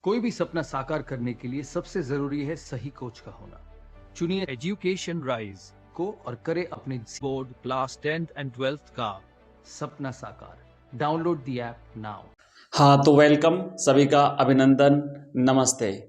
कोई भी सपना साकार करने के लिए सबसे जरूरी है सही कोच का होना। चुनिए एजुकेशन राइज को और करे अपने board class 10th and 12th का सपना साकार। Download the app now. हाँ तो वेलकम सभी का अभिनंदन नमस्ते।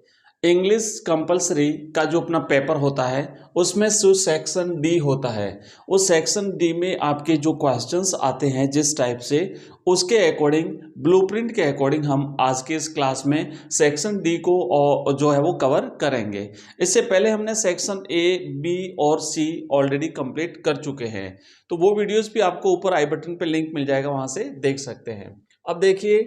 इंग्लिश कंपलसरी का जो अपना पेपर होता है उसमें जो सेक्शन डी होता है उस सेक्शन डी में आपके जो क्वेश्चंस आते हैं जिस टाइप से उसके अकॉर्डिंग ब्लूप्रिंट के अकॉर्डिंग हम आज के इस क्लास में सेक्शन डी को जो है वो कवर करेंगे। इससे पहले हमने सेक्शन ए बी और सी ऑलरेडी कंप्लीट कर चुके हैं, तो वो वीडियोस भी आपको ऊपर आई बटन पे लिंक मिल जाएगा, वहां से देख सकते हैं। अब देखिए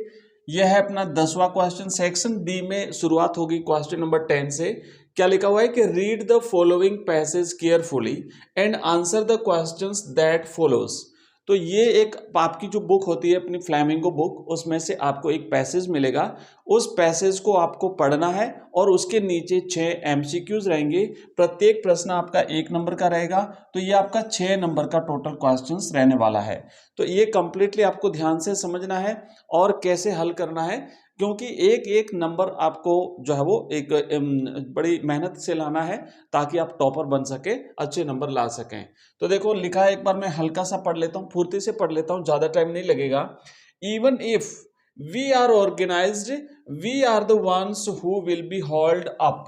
यह है अपना 10वां क्वेश्चन। सेक्शन डी में शुरुआत होगी क्वेश्चन नंबर 10 से। क्या लिखा हुआ है कि read the following passage carefully and answer the questions that follows. तो ये एक आपकी जो बुक होती है अपनी फ्लैमिंगो बुक, उसमें से आपको एक पैसेज मिलेगा। उस पैसेज को आपको पढ़ना है और उसके नीचे 6 एमसीक्यूज रहेंगे। प्रत्येक प्रश्न आपका 1 नंबर का रहेगा, तो ये आपका 6 नंबर का टोटल क्वेश्चंस रहने वाला है। तो ये कंप्लीटली आपको ध्यान से समझना है और कैसे हल करना है, क्योंकि एक एक नंबर आपको जो है वो एक बड़ी मेहनत से लाना है ताकि आप टॉपर बन सके, अच्छे नंबर ला सकें। तो देखो लिखा है, एक बार मैं हल्का सा पढ़ लेता हूँ, फुर्ती से पढ़ लेता हूँ, ज्यादा टाइम नहीं लगेगा। Even if we are organised, we are the ones who will be hauled up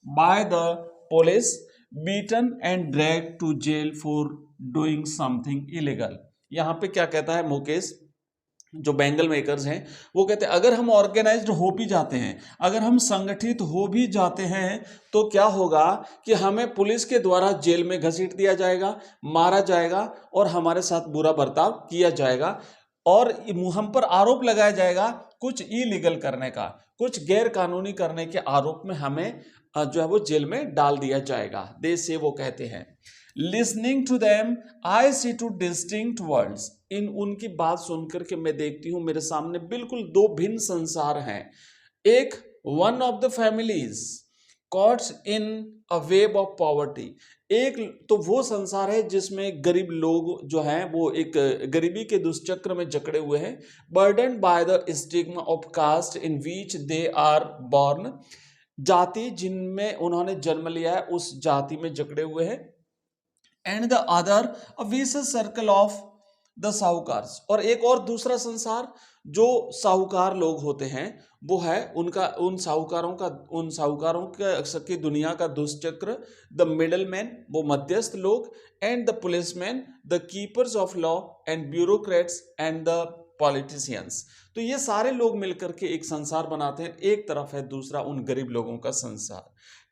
by the police, beaten and drag to jail for doing something illegal. यहाँ पे क्या कहता है मुकेश, जो बैंगल मेकर्स हैं वो कहते हैं अगर हम ऑर्गेनाइज्ड हो भी जाते हैं, अगर हम संगठित हो भी जाते हैं, तो क्या होगा कि हमें पुलिस के द्वारा जेल में घसीट दिया जाएगा, मारा जाएगा और हमारे साथ बुरा बर्ताव किया जाएगा और हम पर आरोप लगाया जाएगा कुछ इलीगल करने का, कुछ गैर कानूनी करने के आरोप में हमें जो है वो जेल में डाल दिया जाएगा। देश से वो कहते हैं listening to them I see two distinct worlds. इन उनकी बात सुनकर के मैं देखती हूं मेरे सामने बिल्कुल दो भिन्न संसार हैं। एक one of the families caught in a web of poverty. एक तो वो संसार है जिसमें गरीब लोग जो हैं वो एक गरीबी के दुष्चक्र में जकड़े हुए हैं। Burden by the stigma of caste in which they are born. जाति जिनमें उन्होंने जन्म लिया है उस जाति में जकड़े हुए हैं। एंड द अदर अ विशेष सर्कल ऑफ द साहूकार्स। और एक और दूसरा संसार जो साहूकार लोग होते हैं वो है उनका उन साहूकारों की दुनिया का दुष्चक्र। द मिडल मैन, वो मध्यस्थ लोग। And the policeman, the keepers of law and bureaucrats and the politicians. तो ये सारे लोग मिलकर के एक संसार बनाते हैं। एक तरफ है दूसरा उन गरीब लोगों का संसार।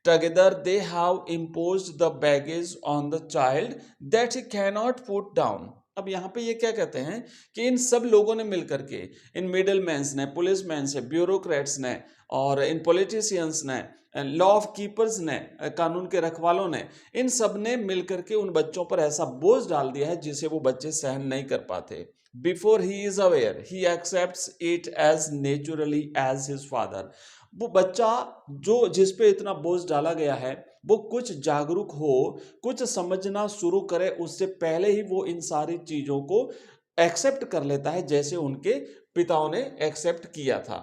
Together they have imposed the baggage on the child that he cannot put down। अब यहाँ पे ये क्या कहते हैं कि इन सब लोगों ने मिलकर के, इन मिडल मैंस ने, पुलिस मैन से, ब्यूरोक्रेट्स ने और इन पॉलिटिशियंस ने, लॉ ऑफ कीपर्स ने, कानून के रखवालों ने, इन सब ने मिलकर के उन बच्चों पर ऐसा बोझ डाल दिया है जिसे वो बच्चे सहन नहीं कर पाते। Before he is aware he accepts it as naturally as his father. वो बच्चा जो जिस पे इतना बोझ डाला गया है वो कुछ जागरूक हो, कुछ समझना शुरू करे, उससे पहले ही वो इन सारी चीजों को एक्सेप्ट कर लेता है जैसे उनके पिताओं ने एक्सेप्ट किया था।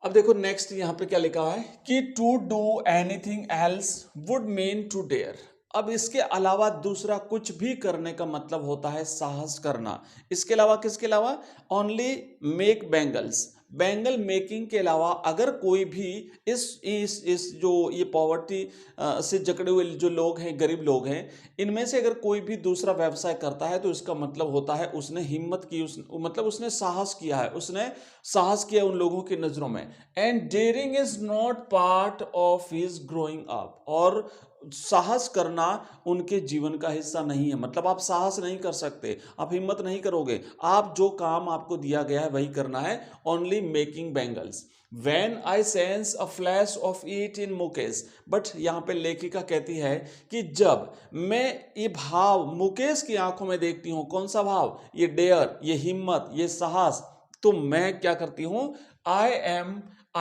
अब देखो नेक्स्ट यहां पे क्या लिखा है कि to do anything else would mean to dare. अब इसके अलावा दूसरा कुछ भी करने का मतलब होता है साहस करना। इसके अलावा किसके अलावा? Only make bangles. Bangle making के अलावा अगर कोई भी इस जो ये पॉवर्टी से जकड़े हुए जो लोग हैं, गरीब लोग हैं, इनमें से अगर कोई भी दूसरा व्यवसाय करता है तो इसका मतलब होता है उसने हिम्मत की, मतलब उसने साहस किया है, उसने साहस किया उन लोगों की नजरों में। And daring is not part of his growing up. और साहस करना उनके जीवन का हिस्सा नहीं है, मतलब आप साहस नहीं कर सकते, आप हिम्मत नहीं करोगे, आप जो काम आपको दिया गया है वही करना है। Only making bangles. When I sense a flash of it in Mukesh. But यहाँ पे लेखिका कहती है कि जब मैं ये भाव मुकेश की आंखों में देखती हूँ, कौन सा भाव? ये डेयर, ये हिम्मत, ये साहस, तो मैं क्या करती हूँ, आई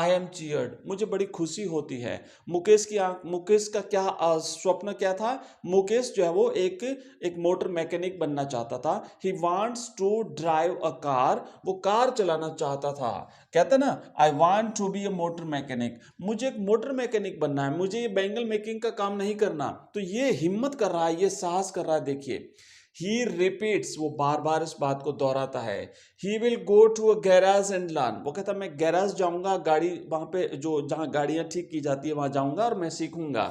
एम चीयर्ड, मुझे बड़ी खुशी होती है। मुकेश का क्या स्वप्न क्या था? मुकेश जो है वो एक मोटर मैकेनिक बनना चाहता था। He wants to drive a car, वो कार चलाना चाहता था। कहता ना, I want to be a motor mechanic, मुझे एक मोटर मैकेनिक बनना है, मुझे ये बैंगल मेकिंग का काम नहीं करना। तो ये हिम्मत कर रहा है, ये साहस कर रहा है। देखिए, ही रिपीट्स, वो बार बार इस बात को दोहराता है। He will go to a garage and learn, वो कहता है मैं गैराज जाऊंगा, गाड़ी वहां पे जो जहां गाड़ियां ठीक की जाती है वहां जाऊंगा और मैं सीखूंगा,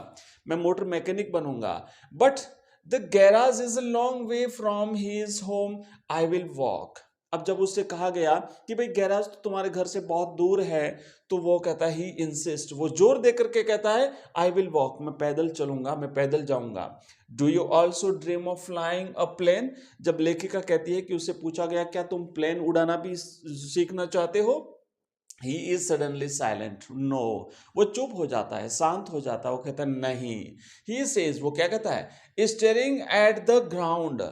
मैं मोटर मैकेनिक बनूंगा। But the garage is a long way from his home, I will walk. अब जब उससे कहा गया कि भाई गैराज तो तुम्हारे घर से बहुत दूर है, तो वो कहता है, ही इंसिस्ट, वो जोर दे करके कहता है, आई विल वॉक, मैं पैदल चलूंगा, मैं पैदल जाऊंगा। Do you also dream of flying a plane, जब लेखिका कहती है कि उससे पूछा गया क्या तुम प्लेन उड़ाना भी सीखना चाहते हो, he is suddenly silent, no, वो चुप हो जाता है, शांत हो जाता है, वो कहता है नहीं। ही सेज, वो क्या कहता है, स्टेयरिंग एट द ग्राउंड,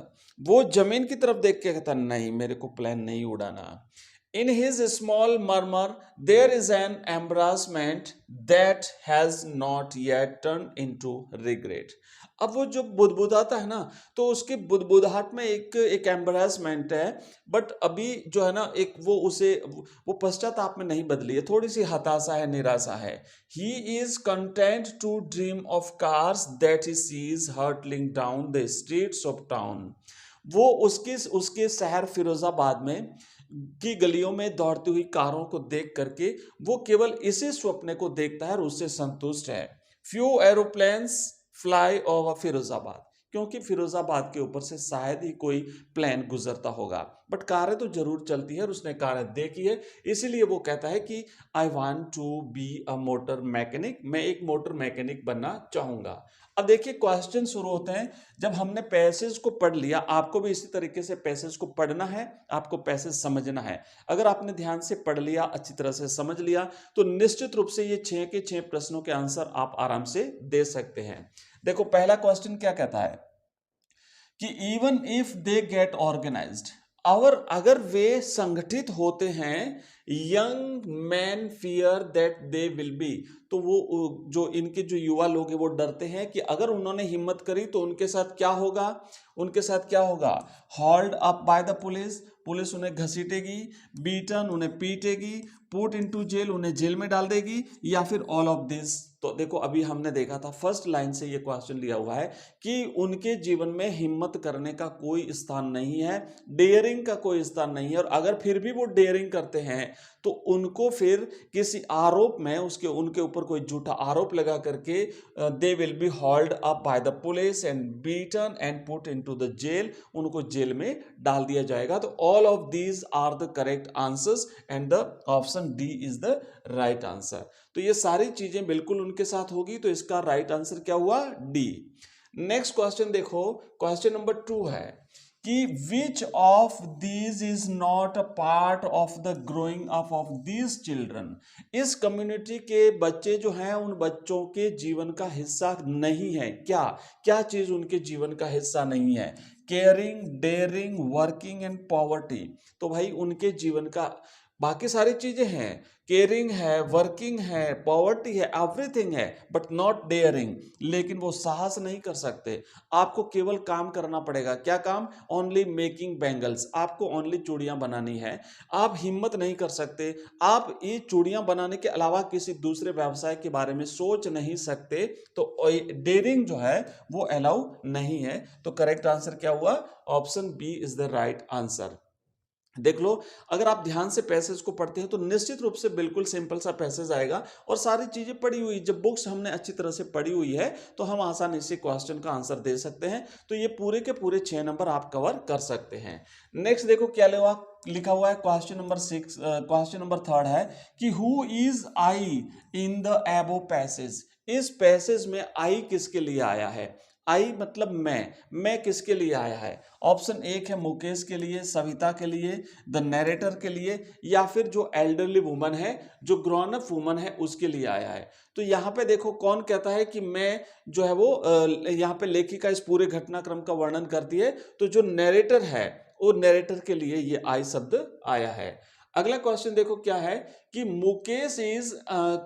वो जमीन की तरफ देख के कहता है नहीं, मेरे को प्लेन नहीं उड़ाना। In his small murmur, there is an embarrassment that has not yet turned into regret. अब वो जो बुदबुदाता है ना, तो उसकी बुदबुदाहट में एक एम्बेरसमेंट है, बट अभी जो है ना, एक वो पश्चाताप में नहीं बदली है, थोड़ी सी हताशा है, निराशा है। He is content to dream of cars that he sees hurtling down the streets of town. वो उसके शहर फिरोजाबाद में की गलियों में दौड़ती हुई कारों को देख करके वो केवल इसी स्वप्न को देखता है और उससे संतुष्ट है। Few aeroplanes fly over Firozabad, क्योंकि फिरोजाबाद के ऊपर से शायद ही कोई प्लेन गुजरता होगा, बट कारें तो जरूर चलती है और उसने कारें देखी है, इसीलिए वो कहता है कि I want to be a motor mechanic, मैं एक मोटर मैकेनिक बनना चाहूंगा। अब देखिए, क्वेश्चन शुरू होते हैं जब हमने पैसेज को पढ़ लिया। आपको भी इसी तरीके से पैसेज को पढ़ना है, आपको पैसेज समझना है। अगर आपने ध्यान से पढ़ लिया, अच्छी तरह से समझ लिया, तो निश्चित रूप से ये 6 के 6 प्रश्नों के आंसर आप आराम से दे सकते हैं। देखो, पहला क्वेश्चन क्या कहता है कि even if they get organised, और अगर वे संगठित होते हैं, young man fear that they will be, तो वो जो इनके जो युवा लोग हैं वो डरते हैं कि अगर उन्होंने हिम्मत करी तो उनके साथ क्या होगा, hold up by the police, police उन्हें घसीटेगी, बीटन, उन्हें पीटेगी, पुट इनटू जेल, उन्हें जेल में डाल देगी, या फिर ऑल ऑफ दिस। तो देखो, अभी हमने देखा था फर्स्ट लाइन से ये क्वेश्चन लिया हुआ है कि उनके जीवन में हिम्मत करने का कोई स्थान नहीं है, डेयरिंग का कोई स्थान नहीं है, और अगर फिर भी वो डेयरिंग करते हैं तो उनको फिर किसी आरोप में उनके ऊपर कोई झूठा आरोप लगा करके they will be hauled up by the police and beaten and put into the jail, उनको जेल में डाल दिया जाएगा। तो all of these are the correct answers and the option D is the right answer. तो ये सारी चीजें बिल्कुल उनके साथ होगी, तो इसका राइट आंसर क्या हुआ, डी। नेक्स्ट क्वेश्चन देखो, क्वेश्चन नंबर 2 है कि which of these is not a part of the growing up of these children, इस कम्युनिटी के बच्चे जो हैं उन बच्चों के जीवन का हिस्सा नहीं है। क्या चीज उनके जीवन का हिस्सा नहीं है, caring, daring, working and poverty. तो भाई उनके जीवन का बाकी सारी चीजें हैं, केयरिंग है, वर्किंग है, पॉवर्टी है, एवरीथिंग है, बट नॉट डेयरिंग, लेकिन वो साहस नहीं कर सकते। आपको केवल काम करना पड़ेगा, क्या काम, ओनली मेकिंग बैंगल्स, आपको ओनली चूड़ियां बनानी है, आप हिम्मत नहीं कर सकते, आप ये चूड़ियां बनाने के अलावा किसी दूसरे व्यवसाय के बारे में सोच नहीं सकते, तो डेयरिंग जो है वो अलाउ नहीं है। तो करेक्ट आंसर क्या हुआ, option B is the right answer. देख लो, अगर आप ध्यान से पैसेज को पढ़ते हैं तो निश्चित रूप से बिल्कुल सिंपल सा पैसेज आएगा और सारी चीजें पढ़ी हुई, जब बुक्स हमने अच्छी तरह से पढ़ी हुई है तो हम आसानी से क्वेश्चन का आंसर दे सकते हैं। तो ये पूरे के पूरे 6 नंबर आप कवर कर सकते हैं। नेक्स्ट देखो क्या लिखा हुआ है, क्वेश्चन नंबर 3 है कि who is I in the एबो पैसेज, इस पैसेज में आई किसके लिए आया है, आई मतलब मैं किसके लिए आया है। ऑप्शन 1 है मुकेश के लिए, सविता के लिए, द नरेटर के लिए, या फिर जो एल्डरली वुमन है, जो ग्रोन अप वुमन है, उसके लिए आया है। तो यहाँ पे देखो कौन कहता है कि मैं जो है वो यहाँ पे लेखिका इस पूरे घटनाक्रम का वर्णन करती है, तो जो नरेटर है वो नरेटर के लिए ये आई शब्द आया है। अगला क्वेश्चन देखो क्या है कि Mukesh is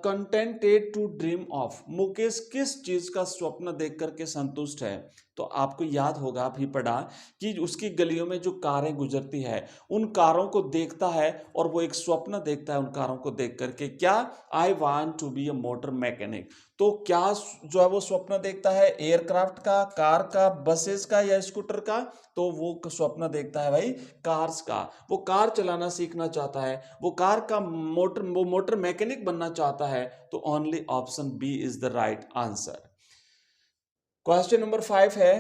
contented to dream of, Mukesh किस चीज का स्वप्न देख करके संतुष्ट है। तो आपको याद होगा, अभी पढ़ा कि उसकी गलियों में जो कारें गुजरती है उन कारों को देखता है और वो एक स्वप्न देखता है उन कारों को देख करके, क्या, I want to be a motor mechanic. तो क्या जो है वो स्वप्न देखता है, एयरक्राफ्ट का, कार का, बसेस का या स्कूटर का। तो वो स्वप्न देखता है भाई कार्स का, वो कार चलाना सीखना चाहता है, वो कार का मोटर मैकेनिक बनना चाहता है। तो only option B is the right answer. Question number 5 है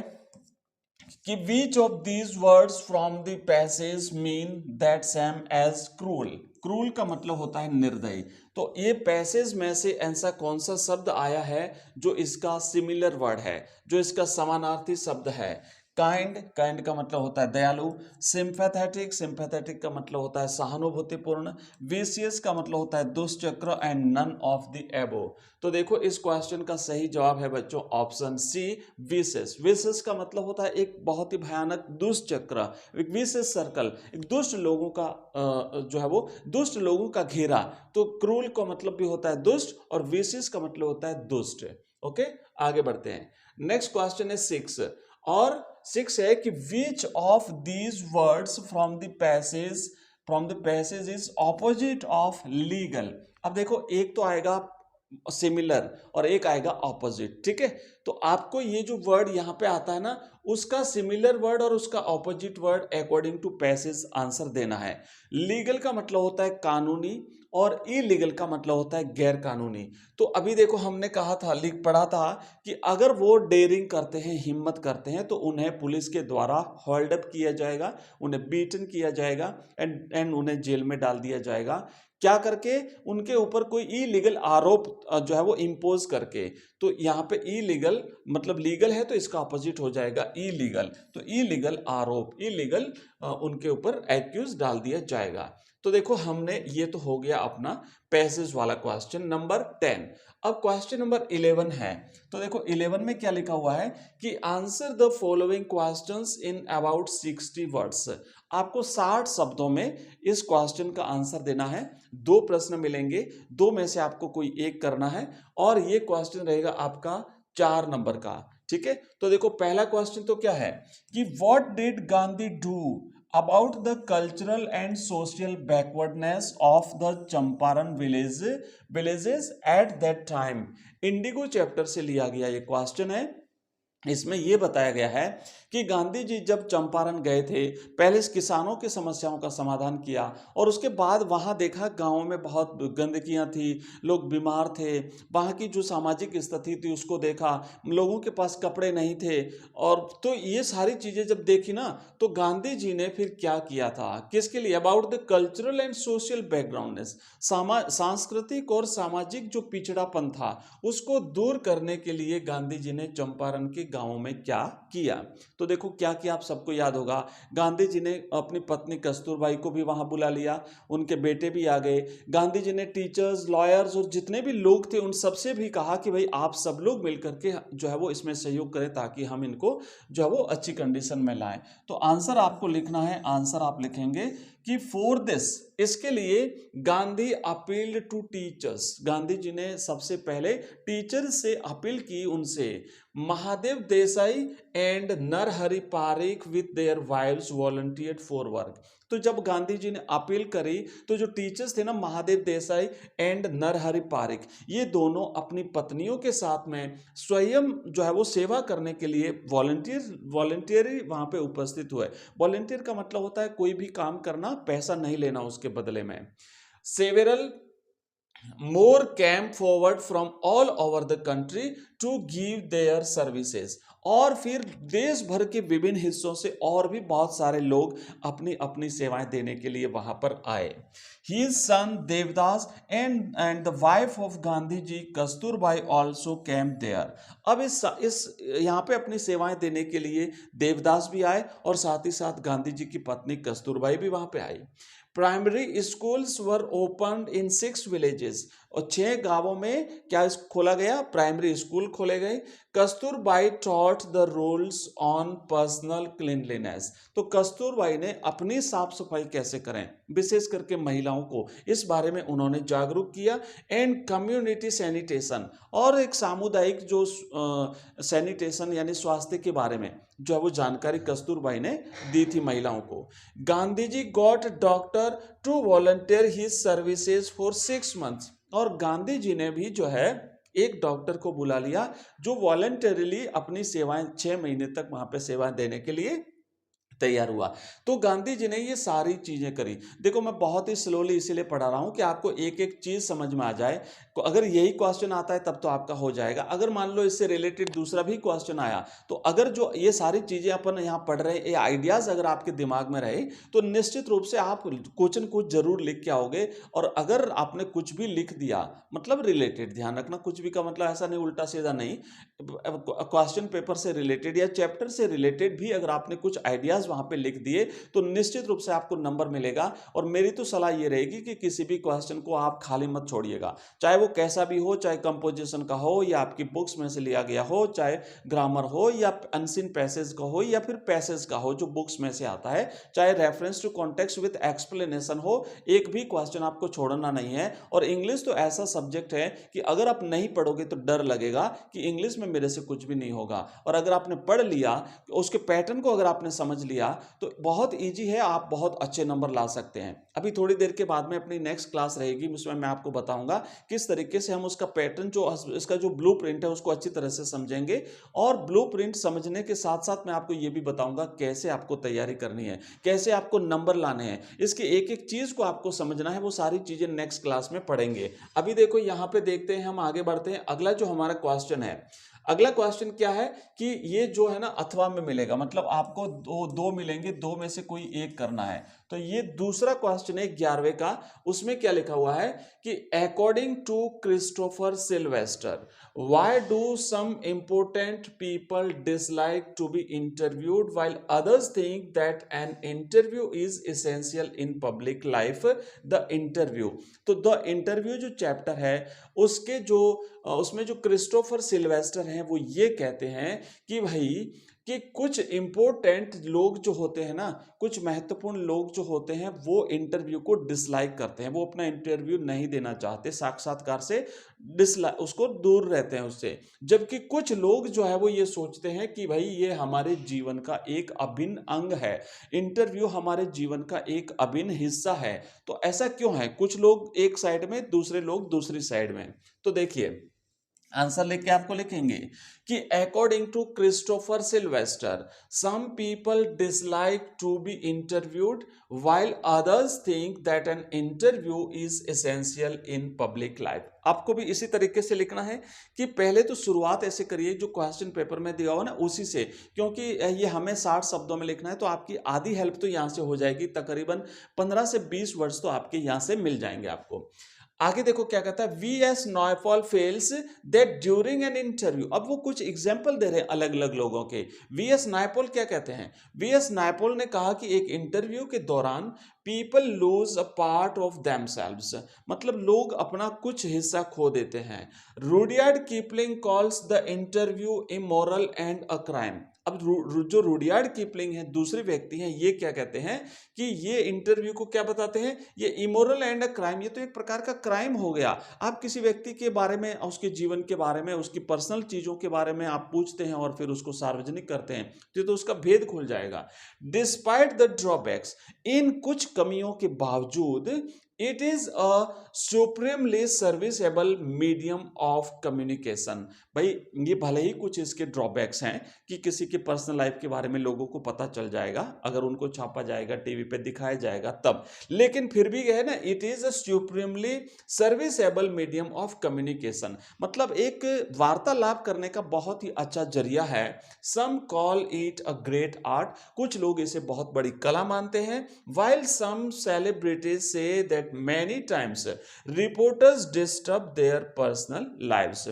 कि which of these words from the passage mean that same as cruel। Cruel का मतलब होता है निर्दयी। तो ये पैसेज में से ऐसा कौन सा शब्द आया है जो इसका सिमिलर वर्ड है, जो इसका समानार्थी शब्द है। काइंड, काइंड का मतलब होता है दयालु। सिंपैथेटिक, सिंपैथेटिक का मतलब होता है सहानुभूतिपूर्ण। विशियस का मतलब होता है दुष्चक्र। And none of the above. तो देखो इस क्वेश्चन का सही जवाब है बच्चों ऑप्शन सी, विशेष। विशेष का मतलब होता है एक बहुत ही भयानक दुष्चक्र, एक विशेष सर्कल, एक दुष्ट लोगों का जो है वो दुष्ट लोगों का घेरा। तो क्रूल का मतलब भी होता है दुष्ट और विशेष का मतलब होता है दुष्ट। ओके, आगे बढ़ते हैं। नेक्स्ट क्वेश्चन है 6 और 6 है कि which of these words from the passage is opposite of legal। अब देखो एक तो आएगा सिमिलर और एक आएगा ऑपोजिट, ठीक है। तो आपको ये जो वर्ड यहां पे आता है ना, उसका सिमिलर वर्ड और उसका opposite word according to passage answer देना है। लीगल का मतलब होता है कानूनी और इलीगल का मतलब होता है गैर कानूनी। तो अभी देखो हमने कहा था, पढ़ा था कि अगर वो डेयरिंग करते हैं, हिम्मत करते हैं, तो उन्हें पुलिस के द्वारा होल्ड अप किया जाएगा, उन्हें बीटन किया जाएगा एंड उन्हें जेल में डाल दिया जाएगा। क्या करके? उनके ऊपर कोई इलीगल आरोप जो है वो इम्पोज करके। तो यहाँ पे इलीगल मतलब लीगल है तो इसका अपोजिट हो जाएगा इलीगल। तो इलीगल आरोप, इलीगल उनके ऊपर एक्यूज डाल दिया जाएगा। तो देखो हमने ये तो हो गया अपना पैसेज वाला क्वेश्चन नंबर 10। अब क्वेश्चन नंबर 11 है। तो देखो 11 में क्या लिखा हुआ है कि answer the following questions in about 60 words. आपको 60 शब्दों में इस क्वेश्चन का आंसर देना है। 2 प्रश्न मिलेंगे, 2 में से आपको कोई एक करना है और ये क्वेश्चन रहेगा आपका 4 नंबर का, ठीक है। तो देखो पहला क्वेश्चन तो क्या है कि what did Gandhi do about the cultural and social backwardness of the Champaran villages at that time। Indigo chapter से लिया गया ये क्वेश्चन है। इसमें यह बताया गया है कि गांधी जी जब चंपारण गए थे, पहले किसानों की समस्याओं का समाधान किया और उसके बाद वहां देखा गांवों में बहुत गंदगियां थी, लोग बीमार थे, वहां की जो सामाजिक स्थिति थी उसको देखा, लोगों के पास कपड़े नहीं थे। और तो ये सारी चीजें जब देखी ना, तो गांधी जी ने फिर क्या किया था, किसके लिए, about the cultural and social backgroundness, सांस्कृतिक और सामाजिक जो पिछड़ापन था उसको दूर करने के लिए गांधी जी ने चंपारण के गांवों में क्या किया। तो देखो क्या किया, आप सबको याद होगा। गांधी जी ने अपनी पत्नी कस्तूरबाई को भी वहां बुला लिया, उनके बेटे भी आ गए। गांधी जी ने टीचर्स, लॉयर्स और जितने भी लोग थे उन सबसे भी कहा कि भाई आप सब लोग मिलकर के जो है वो इसमें सहयोग करें ताकि हम इनको जो है वो अच्छी कंडीशन में लाएं। तो आंसर आपको लिखना है, आंसर आप लिखेंगे कि फॉर दिस, इसके लिए Gandhi appealed to teachers. Gandhi ji ने सबसे पहले टीचर्स से अपील की, उनसे Mahadev Desai and Narhari Parikh with their wives volunteered for work. तो जब गांधी जी ने अपील करी तो जो टीचर्स थे ना, महादेव देसाई एंड नरहरि पारिक, ये दोनों अपनी पत्नियों के साथ में स्वयं जो है वो सेवा करने के लिए वॉलंटियरी वहां पे उपस्थित हुए। वॉलंटियर का मतलब होता है कोई भी काम करना, पैसा नहीं लेना उसके बदले में। Several more came forward from all over the country to give their services। और फिर देश भर के विभिन्न हिस्सों से और भी बहुत सारे लोग अपनी अपनी सेवाएं देने के लिए वहां पर आए। His son Devdas and the wife of Gandhi ji Kasturbai also came there। अब इस यहाँ पे अपनी सेवाएं देने के लिए देवदास भी आए और साथ ही साथ गांधी जी की पत्नी कस्तूरबाई भी वहां पे आई। Primary schools were opened in 6 villages, और 6 गांवों में क्या खोला गया, प्राइमरी स्कूल खोले गए। Kasturbai taught the rules on personal cleanliness, तो कस्तूरबाई ने अपनी साफ सफाई कैसे करें, विशेष करके महिलाओं को, इस बारे में उन्होंने जागरूक किया। एंड कम्युनिटी सैनिटेशन, और एक सामुदायिक जो सैनिटेशन यानी स्वास्थ्य के बारे में जो है वो जानकारी कस्तूरबाई ने दी थी महिलाओं को। Gandhi ji got doctor to volunteer his services for 6 months, और गांधी जी ने भी जो है एक डॉक्टर को बुला लिया जो वॉलंटरीली अपनी सेवाएं 6 महीने तक वहां पे सेवाएं देने के लिए तैयार हुआ। तो गांधी जी ने ये सारी चीजें करी। देखो मैं बहुत ही स्लोली इसीलिए पढ़ा रहा हूं कि आपको एक एक चीज समझ में आ जाए। अगर यही क्वेश्चन आता है तब तो आपका हो जाएगा। अगर मान लो इससे रिलेटेड दूसरा भी क्वेश्चन आया, तो अगर जो ये सारी चीजें अपन यहाँ पढ़ रहे हैं, ये आइडियाज अगर आपके दिमाग में रहे तो निश्चित रूप से आप क्वेश्चन कुछ जरूर लिख के आओगे। और अगर आपने कुछ भी लिख दिया, मतलब रिलेटेड, ध्यान रखना कुछ भी का मतलब ऐसा नहीं उल्टा सीधा नहीं, क्वेश्चन पेपर से रिलेटेड या चैप्टर से रिलेटेड भी अगर आपने कुछ आइडियाज वहां पे लिख दिए तो निश्चित रूप से आपको नंबर मिलेगा। और मेरी तो सलाह ये रहेगी कि किसी भी क्वेश्चन को आप खाली मत छोड़िएगा, चाहे वो कैसा भी हो, चाहे कंपोजिशन का हो या आपकी बुक्स में से लिया गया हो, चाहे ग्रामर हो या अनसीन पैसेज का हो या फिर पैसेज का हो जो बुक्स में से आता है, चाहे reference to context with explanation हो, एक भी क्वेश्चन आपको छोड़ना नहीं है। और इंग्लिश तो ऐसा सब्जेक्ट है कि अगर आप नहीं पढ़ोगे तो डर लगेगा कि इंग्लिश में मेरे से कुछ भी नहीं होगा, और अगर आपने पढ़ लिया, उसके पैटर्न को अगर आपने समझ लिया तो बहुत इजी है, आप बहुत अच्छे नंबर ला सकते हैं। अभी थोड़ी देर के बाद में अपनी नेक्स्ट क्लास रहेगी, उसमें मैं आपको बताऊंगा किस तरीके से हम उसका पैटर्न, जो इसका जो ब्लूप्रिंट है उसको अच्छी तरह से समझेंगे। और ब्लूप्रिंट समझने के साथ साथ मैं आपको यह भी बताऊंगा कैसे आपको तैयारी करनी है, कैसे आपको नंबर लाने हैं, इसकी एक एक चीज को आपको समझना है। वो सारी चीजें नेक्स्ट क्लास में पढ़ेंगे। अभी देखो यहां पे देखते हैं, हम आगे बढ़ते हैं। अगला जो हमारा क्वेश्चन है, अगला क्वेश्चन क्या है कि ये जो है ना अथवा में मिलेगा, मतलब आपको दो मिलेंगे, दो में से कोई एक करना है। तो ये दूसरा क्वेश्चन है 11वें का, उसमें क्या लिखा हुआ है कि according to Christopher Sylvester why do some important people dislike to be interviewed while others think that an interview is essential in public life. The interview, तो द इंटरव्यू जो चैप्टर है उसके जो उसमें जो क्रिस्टोफर सिल्वेस्टर हैं वो ये कहते हैं कि भाई कि कुछ इंपॉर्टेंट लोग जो होते हैं ना, कुछ महत्वपूर्ण लोग जो होते हैं वो इंटरव्यू को डिसलाइक करते हैं, वो अपना इंटरव्यू नहीं देना चाहते, साक्षात्कार से डिसलाइक, उसको दूर रहते हैं उससे। जबकि कुछ लोग जो है वो ये सोचते हैं कि भाई ये हमारे जीवन का एक अभिन्न अंग है, इंटरव्यू हमारे जीवन का एक अभिन्न हिस्सा है। तो ऐसा क्यों है, कुछ लोग एक साइड में, दूसरे लोग दूसरी साइड में। तो देखिए आंसर लेके आपको लिखेंगे कि according to Christopher Sylvester some people dislike to be interviewed while others think that an interview is essential in public life. आपको भी इसी तरीके से लिखना है कि पहले तो शुरुआत ऐसे करिए जो क्वेश्चन पेपर में दिया हो ना उसी से, क्योंकि ये हमें 60 शब्दों में लिखना है, तो आपकी आधी हेल्प तो यहां से हो जाएगी, तकरीबन 15 से 20 वर्ड्स तो आपके यहां से मिल जाएंगे आपको। आगे देखो क्या कहता है, V.S. Naipaul feels that during an interview. अब वो कुछ एग्जाम्पल दे रहे हैं अलग अलग लोगों के। V.S. नायपॉल क्या कहते हैं, V.S. नायपॉल ने कहा कि एक इंटरव्यू के दौरान people lose a part of themselves, मतलब लोग अपना कुछ हिस्सा खो देते हैं। Rudyard Kipling calls the interview immoral and a crime. अब जो रुडयार्ड कीपलिंग है, दूसरे व्यक्ति हैं, ये क्या कहते हैं कि ये इंटरव्यू को क्या बताते हैं, ये इमोरल एंड अ क्राइम, ये तो एक प्रकार का क्राइम हो गया। आप किसी व्यक्ति के बारे में, उसके जीवन के बारे में, उसकी पर्सनल चीजों के बारे में आप पूछते हैं और फिर उसको सार्वजनिक करते हैं, तो उसका भेद खुल जाएगा। डिस्पाइट द ड्रॉबैक्स, इन कुछ कमियों के बावजूद it is a supremely serviceable medium of communication. भाई ये भले ही कुछ इसके ड्रॉबैक्स हैं कि किसी के पर्सनल लाइफ के बारे में लोगों को पता चल जाएगा अगर उनको छापा जाएगा, टीवी पे दिखाया जाएगा तब, लेकिन फिर भी है ना, it is a supremely serviceable medium of communication, मतलब एक वार्तालाप करने का बहुत ही अच्छा जरिया है। Some call it a great art, कुछ लोग इसे बहुत बड़ी कला मानते हैं। while some celebrities say that many times reporters disturb their personal lives,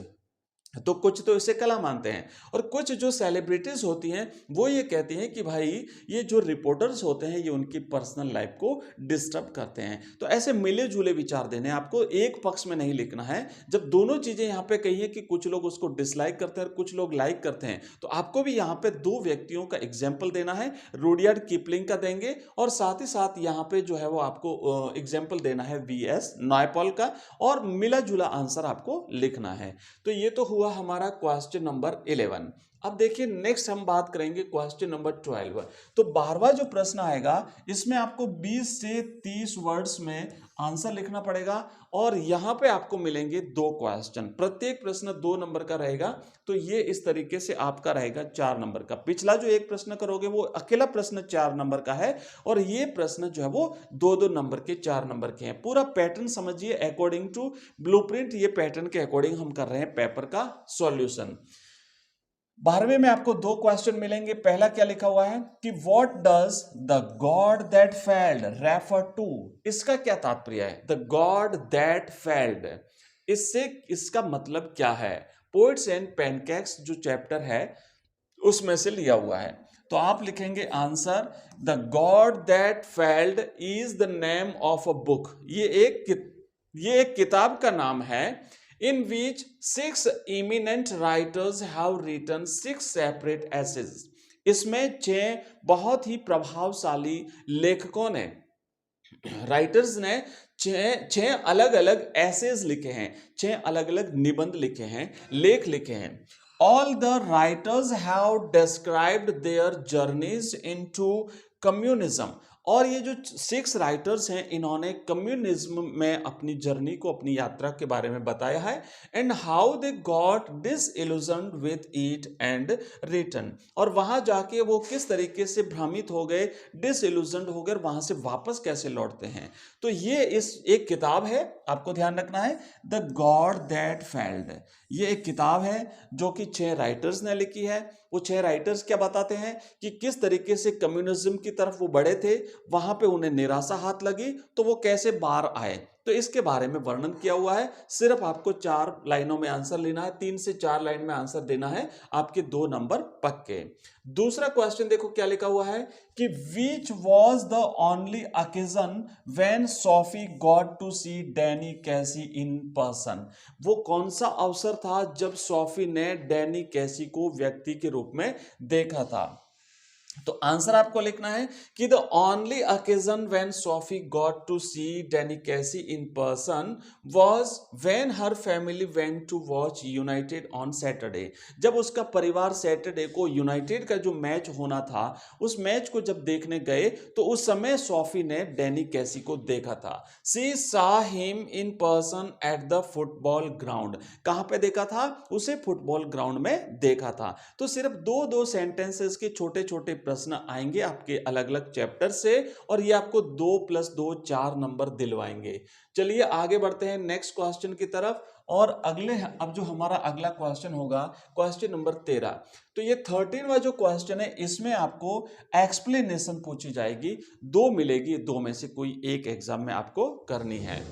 तो कुछ तो इसे कला मानते हैं, और कुछ जो सेलिब्रिटीज होती हैं वो ये कहती हैं कि भाई ये जो रिपोर्टर्स होते हैं ये उनकी पर्सनल लाइफ को डिस्टर्ब करते हैं। तो ऐसे मिले जुले विचार देने, आपको एक पक्ष में नहीं लिखना है। जब दोनों चीजें यहाँ पे कही है कि कुछ लोग उसको डिसलाइक करते हैं और कुछ लोग लाइक करते हैं, तो आपको भी यहाँ पे दो व्यक्तियों का एग्जाम्पल देना है। रुडयार्ड किपलिंग का देंगे और साथ ही साथ यहाँ पे जो है वो आपको एग्जाम्पल देना है वी.एस. नायपॉल का, और मिला जुला आंसर आपको लिखना है। तो ये तो हुआ हमारा क्वेश्चन नंबर 11। अब देखिए नेक्स्ट हम बात करेंगे क्वेश्चन नंबर 12। तो 12वां जो प्रश्न आएगा इसमें आपको 20 से 30 वर्ड्स में आंसर लिखना पड़ेगा, और यहां पे आपको मिलेंगे दो क्वेश्चन, प्रत्येक प्रश्न 2 नंबर का रहेगा। तो ये इस तरीके से आपका रहेगा 4 नंबर का। पिछला जो एक प्रश्न करोगे वो अकेला प्रश्न 4 नंबर का है, और ये प्रश्न जो है वो 2-2 नंबर के 4 नंबर के हैं। पूरा पैटर्न समझिए, अकॉर्डिंग टू ब्लूप्रिंट ये पैटर्न के अकॉर्डिंग हम कर रहे हैं पेपर का सॉल्यूशन। 12वें में आपको दो क्वेश्चन मिलेंगे। पहला क्या लिखा हुआ है कि what does the god that failed refer to. इसका क्या तात्पर्य है, द गॉड दैट फेल्ड, इससे इसका मतलब क्या है। पोएट्स एंड पैनकेक्स जो चैप्टर है उसमें से लिया हुआ है। तो आप लिखेंगे answer, the god that failed is the name of a book. ये एक किताब का नाम है, in which 6 eminent writers have written 6 separate essays। इसमें 6 बहुत ही प्रभावशाली लेखकों ने, राइटर्स ने 6 अलग अलग एसेज लिखे हैं, 6 अलग अलग निबंध लिखे हैं, लेख लिखे हैं। All the writers have described their journeys into communism। और ये जो 6 राइटर्स हैं इन्होंने कम्युनिज्म में अपनी जर्नी को, अपनी यात्रा के बारे में बताया है। And how they got disillusioned with it and return, और वहां जाके वो किस तरीके से भ्रमित हो गए, डिसइल्यूजन्ड हो गए, वहां से वापस कैसे लौटते हैं। तो ये इस एक किताब है, आपको ध्यान रखना है, द गॉड दैट फेल्ड। ये एक किताब है जो कि 6 राइटर्स ने लिखी है। वो 6 राइटर्स क्या बताते हैं कि किस तरीके से कम्युनिज्म की तरफ वो बढ़े थे, वहां पे उन्हें निराशा हाथ लगी तो वो कैसे बाहर आए। तो इसके बारे में वर्णन किया हुआ है। सिर्फ आपको 4 लाइनों में आंसर लेना है, 3 से 4 लाइन में आंसर देना है, आपके 2 नंबर पक्के। दूसरा क्वेश्चन देखो क्या लिखा हुआ है कि which was the only occasion when Sophie got to see Danny Casey in person. वो कौन सा अवसर था जब सोफी ने डैनी कैसी को व्यक्ति के रूप में देखा था। तो आंसर आपको लिखना है कि the only occasion when Sophie got to see Danny Casey in person was when her family went to watch United on Saturday. जब उसका परिवार सैटरडे को यूनाइटेड का जो मैच होना था, उस मैच को जब देखने गए तो उस समय सोफी ने डैनी कैसी को देखा था। She saw him in person at the football ground. कहां पे देखा था, उसे फुटबॉल ग्राउंड में देखा था। तो सिर्फ 2-2 सेंटेंसेस के छोटे छोटे प्रश्न आएंगे आपके अलग अलग चैप्टर से, और ये आपको 2 + 2 4 नंबर दिलवाएंगे। चलिए आगे बढ़ते हैं नेक्स्ट क्वेश्चन की तरफ। और अब जो हमारा अगला क्वेश्चन होगा क्वेश्चन नंबर 13। तो ये 13वां जो क्वेश्चन है इसमें आपको एक्सप्लेनेशन पूछी जाएगी, 2 मिलेगी, 2 में से कोई एक एग्जाम में आपको करनी है।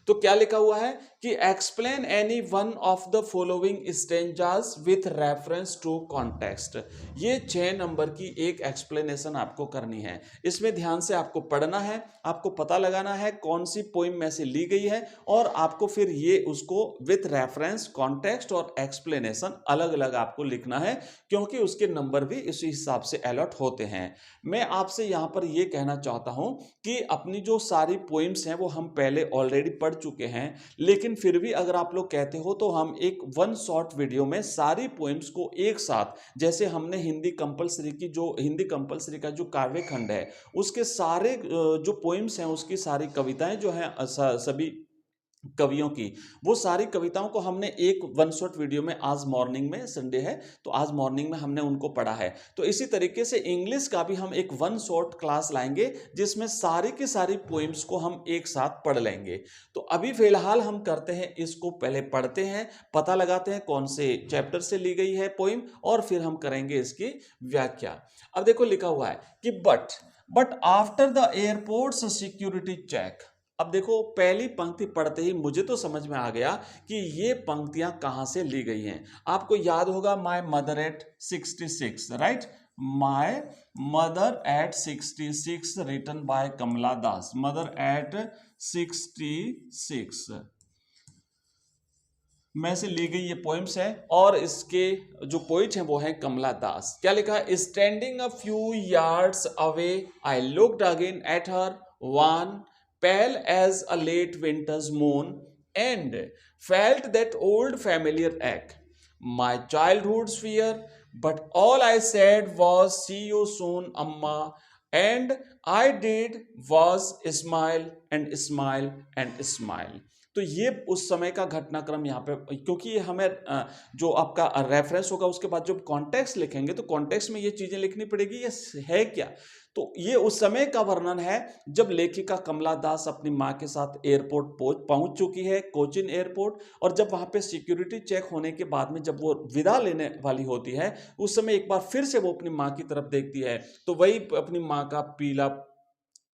तो क्या लिखा हुआ है कि explain any one of the following stanzas with reference to context. ये 6 नंबर की एक एक्सप्लेनेशन आपको करनी है। इसमें ध्यान से आपको पढ़ना है, आपको पता लगाना है कौन सी पोइम में से ली गई है, और आपको फिर ये उसको विथ रेफरेंस, कॉन्टेक्स्ट और एक्सप्लेनेशन अलग अलग आपको लिखना है, क्योंकि उसके नंबर भी इसी हिसाब से अलॉट होते हैं। मैं आपसे यहां पर यह कहना चाहता हूं कि अपनी जो सारी पोइम्स हैं वो हम पहले ऑलरेडी पढ़ चुके हैं, लेकिन फिर भी अगर आप लोग कहते हो तो हम एक 1 शॉर्ट वीडियो में सारी पोइम्स को एक साथ, जैसे हमने हिंदी कंपलसरी का जो काव्य खंड है उसके सारे जो पोइम्स हैं, उसकी सारी कविताएं जो हैं सभी कवियों की, वो सारी कविताओं को हमने एक 1 शॉट वीडियो में, आज मॉर्निंग में, संडे है तो आज मॉर्निंग में हमने उनको पढ़ा है। तो इसी तरीके से इंग्लिश का भी हम एक 1 शॉट क्लास लाएंगे जिसमें सारी की सारी पोइम्स को हम एक साथ पढ़ लेंगे। तो अभी फिलहाल हम करते हैं, इसको पहले पढ़ते हैं, पता लगाते हैं कौन से चैप्टर से ली गई है पोइम, और फिर हम करेंगे इसकी व्याख्या। अब देखो लिखा हुआ है कि but after the airport's security check, अब देखो पहली पंक्ति पढ़ते ही मुझे तो समझ में आ गया कि ये पंक्तियां कहां से ली गई हैं। आपको याद होगा my mother at 66, right. My mother at 66 written by Kamala Das. Mother at 66 में से ली गई ये पोइम्स है और इसके जो पोइट हैं वो हैं कमला दास। क्या लिखा है? Standing a few yards away I looked again at her one pale as a late winter's moon and felt that old familiar ache, my childhood's fear, but all I said was see you soon amma, and I did was smile and smile and smile। तो ये उस समय का घटनाक्रम यहाँ पे, क्योंकि ये हमें जो आपका रेफरेंस होगा उसके बाद जब कॉन्टेक्स्ट लिखेंगे तो कॉन्टेक्स्ट में ये चीजें लिखनी पड़ेगी, ये है क्या। तो ये उस समय का वर्णन है जब लेखिका कमला दास अपनी माँ के साथ एयरपोर्ट पहुंच चुकी है, कोचिन एयरपोर्ट, और जब वहां पे सिक्योरिटी चेक होने के बाद में जब वो विदा लेने वाली होती है उस समय एक बार फिर से वो अपनी माँ की तरफ देखती है तो वही अपनी माँ का पीला,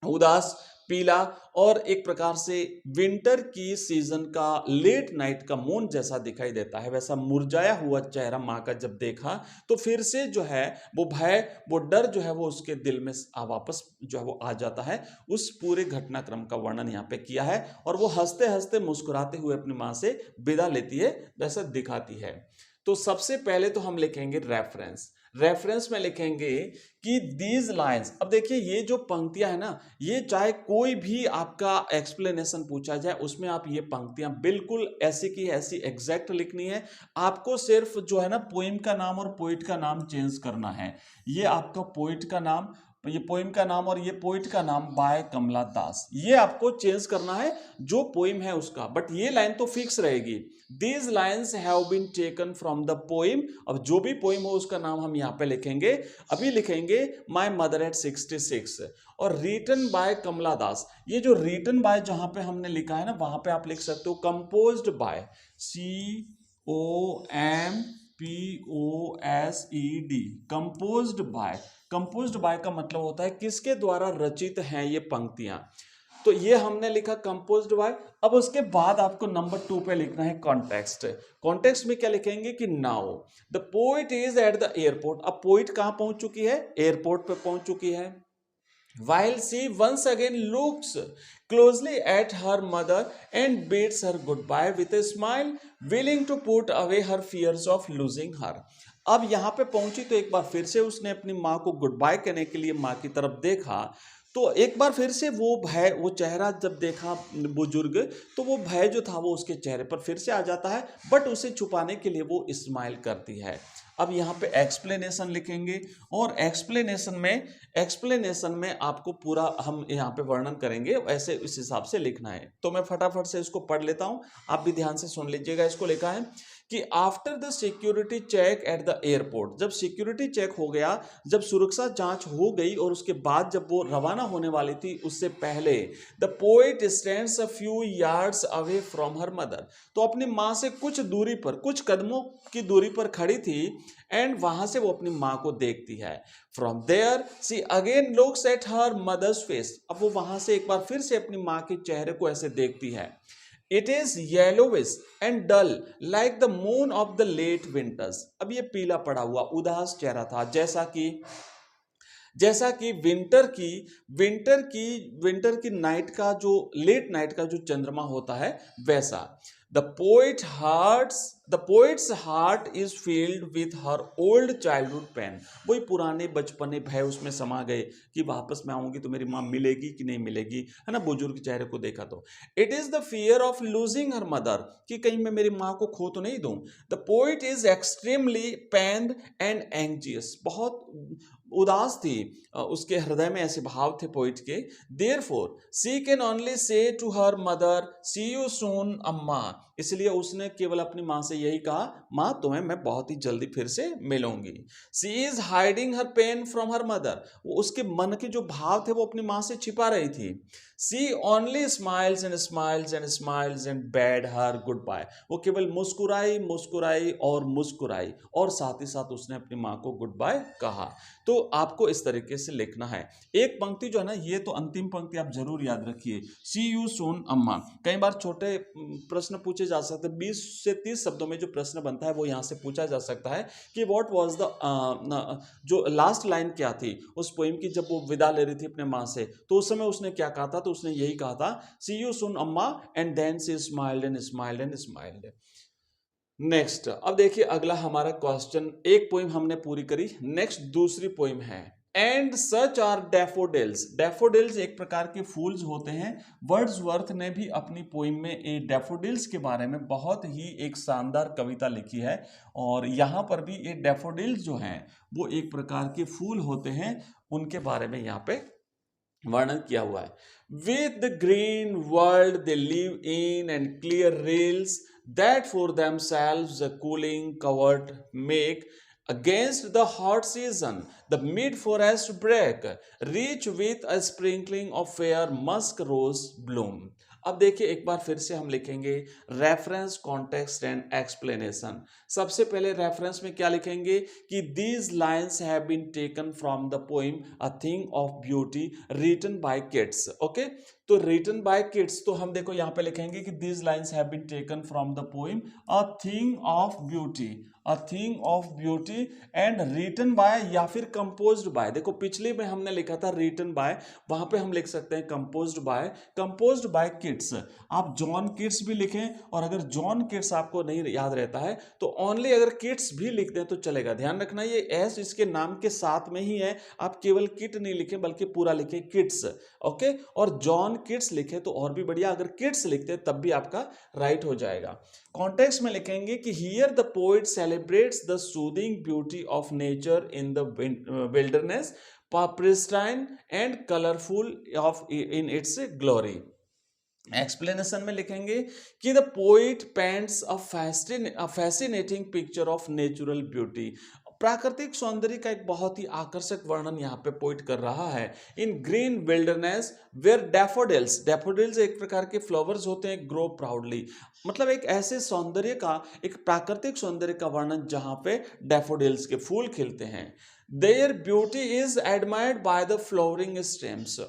उदास पीला और एक प्रकार से विंटर की सीजन का लेट नाइट का मून जैसा दिखाई देता है, वैसा मुरझाया हुआ चेहरा माँ का जब देखा तो फिर से जो है वो भय, वो डर जो है वो उसके दिल में वापस जो है वो आ जाता है। उस पूरे घटनाक्रम का वर्णन यहाँ पे किया है और वो हंसते हंसते मुस्कुराते हुए अपनी माँ से विदा लेती है, वैसा दिखाती है। तो सबसे पहले तो हम लिखेंगे रेफरेंस में लिखेंगे कि दीज लाइन्स। अब देखिए ये जो पंक्तियां है ना, ये चाहे कोई भी आपका एक्सप्लेनेशन पूछा जाए उसमें आप ये पंक्तियां बिल्कुल ऐसी की ऐसी एग्जैक्ट लिखनी है। आपको सिर्फ जो है ना पोइम का नाम और पोइट का नाम चेंज करना है। ये आपका पोइट का नाम, ये पोइम का नाम और ये पोइट का नाम बाय कमला दास, ये आपको चेंज करना है जो पोइम है उसका, बट ये लाइन तो फिक्स रहेगी। These lines have been taken from the poem. अब जो भी पोइम हो उसका नाम हम यहाँ पे लिखेंगे। अभी लिखेंगे माय मदर एट 66 और रिटन बाय कमला दास। ये जो रिटन बाय जहां पे हमने लिखा है ना वहां पे आप लिख सकते हो composed bye, COMPOSED, composed bye. Composed bye का मतलब होता है किसके द्वारा रचित हैं ये पंक्तियां। तो ये हमने लिखा कंपोज्ड बाय। अब उसके बाद आपको नंबर 2 पे लिखना है कॉन्टेक्स्ट। कॉन्टेक्स्ट में क्या लिखेंगे कि now the poet is eight the airport. अब पोइट कहां पहुंच चुकी है? एयरपोर्ट पे पहुंच चुकी है। While she once again looks closely at her mother and bids her goodbye with a smile, willing to put away her fears of losing her। अब यहाँ पे पहुंची तो एक बार फिर से उसने अपनी माँ को गुड बाय कहने के लिए माँ की तरफ देखा तो एक बार फिर से वो भय, वो चेहरा जब देखा बुजुर्ग तो वो भय जो था वो उसके चेहरे पर फिर से आ जाता है, बट उसे छुपाने के लिए वो स्माइल करती है। अब यहाँ पे एक्सप्लेनेशन लिखेंगे और एक्सप्लेनेशन में आपको पूरा हम यहाँ पे वर्णन करेंगे, ऐसे इस हिसाब से लिखना है। तो मैं फटाफट से इसको पढ़ लेता हूँ, आप भी ध्यान से सुन लीजिएगा। इसको लिखा है कि after the security check at the airport, जब सिक्योरिटी चेक हो गया, जब सुरक्षा जांच हो गई और उसके बाद जब वो रवाना होने वाली थी उससे पहले, the poet stands a few yards away from her mother. तो अपनी माँ से कुछ दूरी पर, कुछ कदमों की दूरी पर खड़ी थी एंड वहां से वो अपनी माँ को देखती है। From there she again looks at her mother's face. अब वो वहां से एक बार फिर से अपनी माँ के चेहरे को ऐसे देखती है। It is yellowish and dull like the moon of the late winters। अब ये पीला पड़ा हुआ उदास चेहरा था, जैसा कि विंटर की नाइट का जो लेट नाइट का जो चंद्रमा होता है वैसा। The poet's heart is filled with her old childhood pain। वही पुराने बचपने भय उसमें समा गए कि वापस मैं आऊंगी तो मेरी माँ मिलेगी कि नहीं मिलेगी, है ना। बुजुर्ग चेहरे को देखा तो it is the fear of losing her mother, कि कहीं मैं मेरी माँ को खो तो नहीं दूं। The poet is extremely pained and anxious. बहुत उदास थी, उसके हृदय में ऐसे भाव थे पोइट के। Therefore she can only say to her mother see you soon Amma. इसलिए उसने केवल अपनी माँ से यही कहा, माँ तुम्हें मैं बहुत ही जल्दी फिर से मिलूंगी। She is hiding her pain from her mother. वो उसके मन के जो भाव थे वो अपनी माँ से छिपा रही थी। She only smiles and smiles and smiles and bade her goodbye. वो केवल मुस्कुराई और मुस्कुराई और साथ ही साथ उसने अपनी माँ को गुड बाय कहा। तो आपको इस तरीके से लिखना है। एक पंक्ति जो है ना, ये तो अंतिम पंक्ति आप जरूर याद रखिए, सी यू सून अम्मा। कई बार छोटे प्रश्न पूछे जा सकते हैं, 20 से 30 शब्दों में जो प्रश्न बनता है वो यहाँ से पूछा जा सकता है कि व्हाट वाज द जो लास्ट लाइन क्या थी उस पोइम की, जब वो विदा ले रही थी अपने माँ से, तो उस समय उसने क्या कहा था, तो उसने यही कहा था, सी you soon Amma, and then she smiled and smiled and smiled. Next, अब देखिए अगला हमारा क्वेश्चन, एक पोइम हमने पूरी करी, नेक्स्ट दूसरी पोइम है, and such are daffodils. Daffodils एक प्रकार के फूल्स होते हैं। वर्ड्सवर्थ ने भी अपनी पोइम में ये डैफोडिल्स के बारे में बहुत ही एक शानदार कविता लिखी है, और यहाँ पर भी ये डैफोडिल्स जो हैं वो एक प्रकार के फूल होते हैं, उनके बारे में यहाँ पे वर्णन किया हुआ है। With the green world they live in and clear reels that for themselves a cooling covert make against the hot season the mid forest break reach with a sprinkling of fair musk rose bloom। अब देखिए एक बार फिर से हम लिखेंगे reference, context and explanation. सबसे पहले reference में क्या लिखेंगे कि these lines have been taken from the poem a thing of beauty written by Keats. Okay, तो रिटन बाय किड्स, तो हम देखो यहाँ पे लिखेंगे कि these lines have been taken from the poem a thing of beauty, a thing of beauty and written by या फिर कंपोज्ड बाय। देखो पिछले में हमने लिखा था रिटन बाय, वहां पे हम लिख सकते हैं कंपोज्ड बाय किड्स। आप जॉन किड्स भी लिखें, और अगर जॉन किड्स आपको नहीं याद रहता है तो ओनली अगर किड्स भी लिख दें तो चलेगा। ध्यान रखना ये एस इसके नाम के साथ में ही है, आप केवल किड नहीं लिखें बल्कि पूरा लिखें किड्स। ओके, और जॉन किड्स लिखे तो और भी बढ़िया, अगर किड्स लिखते तब भी आपका राइट हो जाएगा। कॉन्टेक्स्ट में लिखेंगे कि here the poet celebrates the soothing beauty of nature in the wilderness pristine and colorful of in its glory। Explanation में लिखेंगे कि the poet paints a fascinating picture of natural beauty. प्राकृतिक सौंदर्य का एक बहुत ही आकर्षक वर्णन यहाँ पे पोइट कर रहा है। In green wilderness where daffodils एक प्रकार के फ्लावर्स होते हैं, ग्रो प्राउडली, मतलब एक ऐसे सौंदर्य का, एक प्राकृतिक सौंदर्य का वर्णन जहाँ पे डैफोडिल्स के फूल खिलते हैं। There beauty is admired by the flowering stems,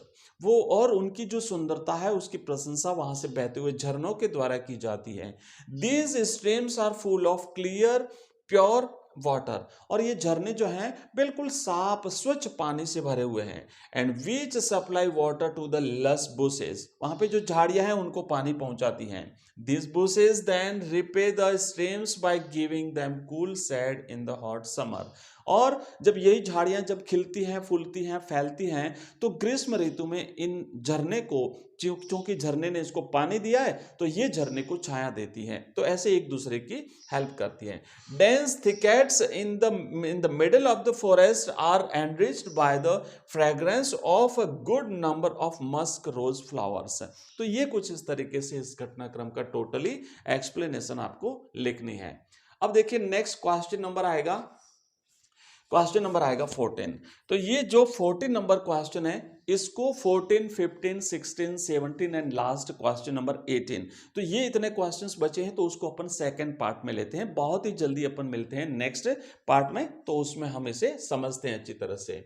वो और उनकी जो सुंदरता है उसकी प्रशंसा वहां से बहते हुए झरनों के द्वारा की जाती है। These streams are full of clear pure water, और ये झरने जो हैं बिल्कुल साफ स्वच्छ पानी से भरे हुए हैं। And which supply water to the lush bushes, वहां पे जो झाड़ियां हैं उनको पानी पहुंचाती हैं। This bushes then repay the streams by giving them cool shade in the hot summer, और जब यही झाड़ियां जब खिलती हैं, फूलती हैं, फैलती हैं, तो ग्रीष्म ऋतु में इन झरने को, क्योंकि झरने ने इसको पानी दिया है तो ये झरने को छाया देती हैं, तो ऐसे एक दूसरे की हेल्प करती हैं। Dense thickets in the middle of the forest are enriched by the fragrance of a good number of musk rose flowers. तो ये कुछ इस तरीके से इस घटनाक्रम का टोटली एक्सप्लेनेशन आपको लिखनी है। अब देखिए नेक्स्ट क्वेश्चन नंबर आएगा 14। तो ये जो 14 नंबर क्वेश्चन है इसको 14, 15, 16, 17 एंड लास्ट क्वेश्चन नंबर 18, तो ये इतने क्वेश्चंस बचे हैं, तो उसको अपन सेकंड पार्ट में लेते हैं। बहुत ही जल्दी अपन मिलते हैं नेक्स्ट पार्ट में, तो उसमें हम इसे समझते हैं अच्छी तरह से।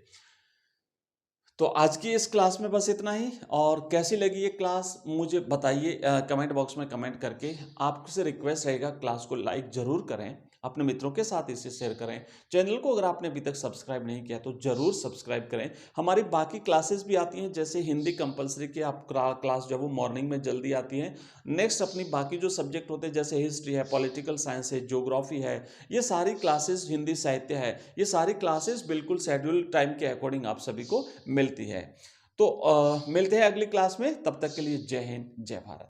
तो आज की इस क्लास में बस इतना ही, और कैसी लगी ये क्लास मुझे बताइए कमेंट बॉक्स में कमेंट करके। आपसे रिक्वेस्ट रहेगा क्लास को लाइक जरूर करें, अपने मित्रों के साथ इसे शेयर करें। चैनल को अगर आपने अभी तक सब्सक्राइब नहीं किया तो जरूर सब्सक्राइब करें। हमारी बाकी क्लासेस भी आती हैं, जैसे हिंदी कंपलसरी की आप क्लास जो वो मॉर्निंग में जल्दी आती है। नेक्स्ट अपनी बाकी जो सब्जेक्ट होते हैं जैसे हिस्ट्री है, पॉलिटिकल साइंस है, ज्योग्राफी है, ये सारी क्लासेस, हिंदी साहित्य है, ये सारी क्लासेस बिल्कुल शेड्यूल टाइम के अकॉर्डिंग आप सभी को मिलती है। तो मिलते हैं अगली क्लास में, तब तक के लिए जय हिंद, जय भारत।